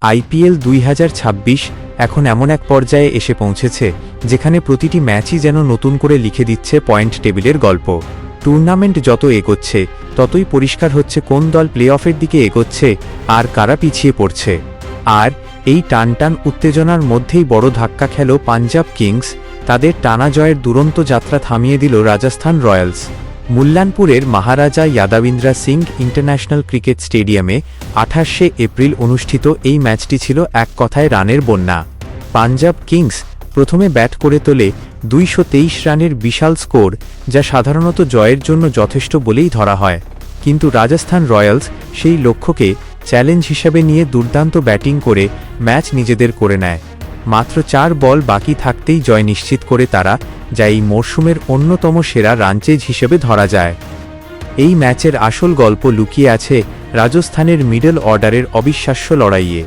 IPL 2026 এখন এমন এক পর্যায়ে এসে পৌঁছেছে যেখানে প্রতিটি ম্যাচই যেন নতুন করে লিখে দিচ্ছে পয়েন্ট টেবিলের গল্প। টুর্নামেন্ট যত এগোচ্ছে ততই পরিষ্কার হচ্ছে কোন দল প্লে অফের দিকে এগোচ্ছে আর কারা পিছিয়ে পড়ছে। আর এই টানটান উত্তেজনার মধ্যেই বড় ধাক্কা খেল পাঞ্জাব কিংস। তাদের টানা জয়ের দুরন্ত যাত্রা থামিয়ে দিল রাজস্থান রয়্যালস। মুল্লানপুরের মহারাজা যাদবেন্দ্র সিং ইন্টারন্যাশনাল ক্রিকেট স্টেডিয়ামে 28শে এপ্রিল অনুষ্ঠিত এই ম্যাচটি ছিল এক কথায় রানের বন্যা। পাঞ্জাব কিংস প্রথমে ব্যাট করে তোলে 223 রানের বিশাল স্কোর, যা সাধারণত জয়ের জন্য যথেষ্ট বলেই ধরা হয়। কিন্তু রাজস্থান রয়্যালস সেই লক্ষ্যকে চ্যালেঞ্জ হিসেবে নিয়ে দুর্দান্ত ব্যাটিং করে ম্যাচ নিজেদের করে নেয়। মাত্র 4 বল বাকি থাকতেই জয় নিশ্চিত করে তারা, যা এই মরশুমের অন্যতম সেরা রানচেজ হিসেবে ধরা যায়। এই ম্যাচের আসল গল্প লুকিয়ে আছে রাজস্থানের মিডল অর্ডারের অবিশ্বাস্য লড়াইয়ে।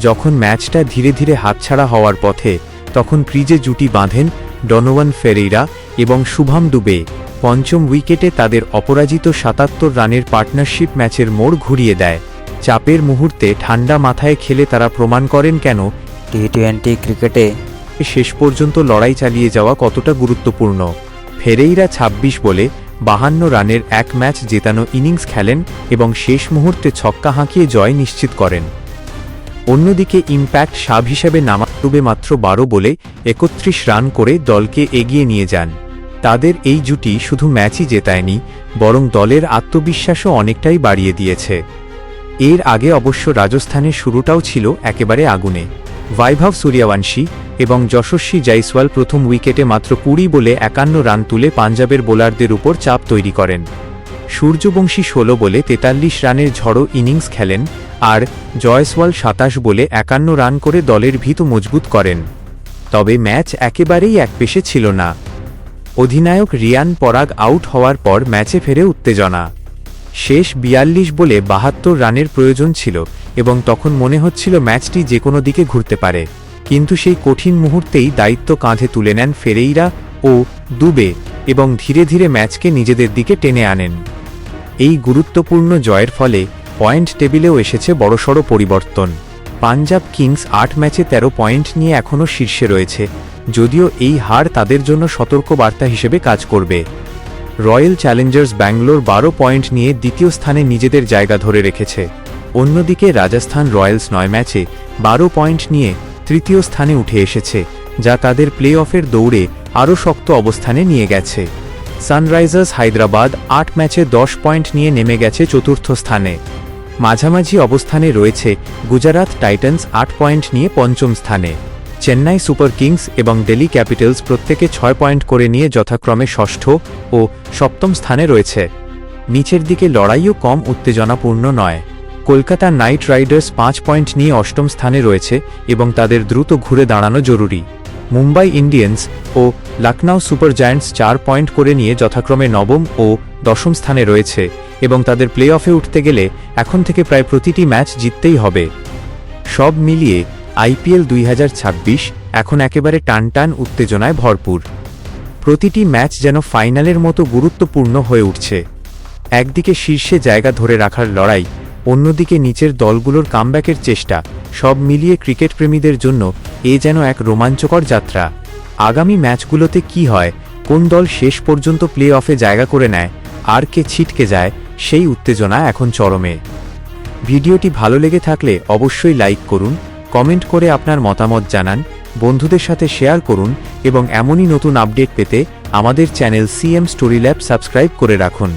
যখন ম্যাচটা ধীরে ধীরে হাতছাড়া হওয়ার পথে, তখন ক্রিজে জুটি বাঁধেন ডনোভান ফেরেইরা এবং শুভম দুবে। পঞ্চম উইকেটে তাদের অপরাজিত 77 রানের পার্টনারশিপ ম্যাচের মোড় ঘুরিয়ে দেয়। চাপের মুহূর্তে ঠান্ডা মাথায় খেলে তারা প্রমাণ করেন কেন টি-20 ক্রিকেটে শেষ পর্যন্ত লড়াই চালিয়ে যাওয়া কতটা গুরুত্বপূর্ণ। ফেরেইরা 26 বলে 52 রানের এক ম্যাচ জেতানো ইনিংস খেলেন এবং শেষ মুহূর্তে ছক্কা হাঁকিয়ে জয় নিশ্চিত করেন। অন্যদিকে ইম্প্যাক্ট সাব হিসেবে নামা দুবে মাত্র 12 বলে 31 রান করে দলকে এগিয়ে নিয়ে যান। তাদের এই জুটি শুধু ম্যাচই জেতায়নি, বরং দলের আত্মবিশ্বাসও অনেকটাই বাড়িয়ে দিয়েছে। এর আগে অবশ্য রাজস্থানের শুরুটাও ছিল একেবারে আগুনে। বৈভব সূর্যবংশী এবং যশস্বী জয়সওয়াল প্রথম উইকেটে মাত্র 20 বলে 51 রান তুলে পাঞ্জাবের বোলারদের উপর চাপ তৈরি করেন। সূর্যবংশী 16 বলে 43 রানের ঝড়ো ইনিংস খেলেন, আর জয়সওয়াল 27 বলে 51 রান করে দলের ভিত মজবুত করেন। তবে ম্যাচ একেবারেই একপেশে ছিল না। অধিনায়ক রিয়ান পরাগ আউট হওয়ার পর ম্যাচে ফেরে উত্তেজনা। শেষ 42 বলে 72 রানের প্রয়োজন ছিল এবং তখন মনে হচ্ছিল ম্যাচটি যে কোনো দিকে ঘুরতে পারে। কিন্তু সেই কঠিন মুহূর্তেই দায়িত্ব কাঁধে তুলে নেন ফেরেইরা ও দুবে এবং ধীরে ধীরে ম্যাচকে নিজেদের দিকে টেনে আনেন। এই গুরুত্বপূর্ণ জয়ের ফলে পয়েন্ট টেবিলেও এসেছে বড়সড় পরিবর্তন। পাঞ্জাব কিংস 8 ম্যাচে 13 পয়েন্ট নিয়ে এখনও শীর্ষে রয়েছে, যদিও এই হার তাদের জন্য সতর্কবার্তা হিসেবে কাজ করবে। রয়্যাল চ্যালেঞ্জার্স ব্যাঙ্গালোর 12 পয়েন্ট নিয়ে দ্বিতীয় স্থানে নিজেদের জায়গা ধরে রেখেছে। অন্যদিকে রাজস্থান রয়্যালস 9 ম্যাচে 12 পয়েন্ট নিয়ে তৃতীয় স্থানে উঠে এসেছে, যা তাদের প্লে অফের দৌড়ে আরও শক্ত অবস্থানে নিয়ে গেছে। সানরাইজার্স হায়দ্রাবাদ 8 ম্যাচে 10 পয়েন্ট নিয়ে নেমে গেছে চতুর্থ স্থানে। মাঝামাঝি অবস্থানে রয়েছে গুজরাট টাইটান্স 8 পয়েন্ট নিয়ে পঞ্চম স্থানে। চেন্নাই সুপার কিংস এবং দিল্লি ক্যাপিটালস প্রত্যেকে 6 পয়েন্ট করে নিয়ে যথাক্রমে ষষ্ঠ ও সপ্তম স্থানে রয়েছে। নিচের দিকে লড়াইও কম উত্তেজনাপূর্ণ নয়। কলকাতা নাইট রাইডার্স 5 পয়েন্ট নিয়ে অষ্টম স্থানে রয়েছে এবং তাদের দ্রুত ঘুরে দাঁড়ানো জরুরি। মুম্বাই ইন্ডিয়ান্স ও লখনউ সুপার জায়ান্টস 4 পয়েন্ট করে নিয়ে যথাক্রমে নবম ও দশম স্থানে রয়েছে এবং তাদের প্লে অফে উঠতে গেলে এখন থেকে প্রায় প্রতিটি ম্যাচ জিততেই হবে। সব মিলিয়ে আইপিএল 2026 এখন একেবারে টানটান উত্তেজনায় ভরপুর। প্রতিটি ম্যাচ যেন ফাইনালের মতো গুরুত্বপূর্ণ হয়ে উঠছে। একদিকে শীর্ষে জায়গা ধরে রাখার লড়াই, অন্যদিকে নিচের দলগুলোর কামব্যাকের চেষ্টা। সব মিলিয়ে ক্রিকেট প্রেমীদের জন্য এ যেন এক রোমাঞ্চকর যাত্রা। আগামী ম্যাচগুলোতে কি হয়, কোন দল শেষ পর্যন্ত প্লে অফে জায়গা করে নেয় আর কে ছিটকে যায়, সেই উত্তেজনা এখন চরমে। ভিডিওটি ভালো লেগে থাকলে অবশ্যই লাইক করুন, কমেন্ট করে আপনার মতামত জানান, বন্ধুদের সাথে শেয়ার করুন এবং এমনই নতুন আপডেট পেতে আমাদের channel CM story lab subscribe করে রাখুন।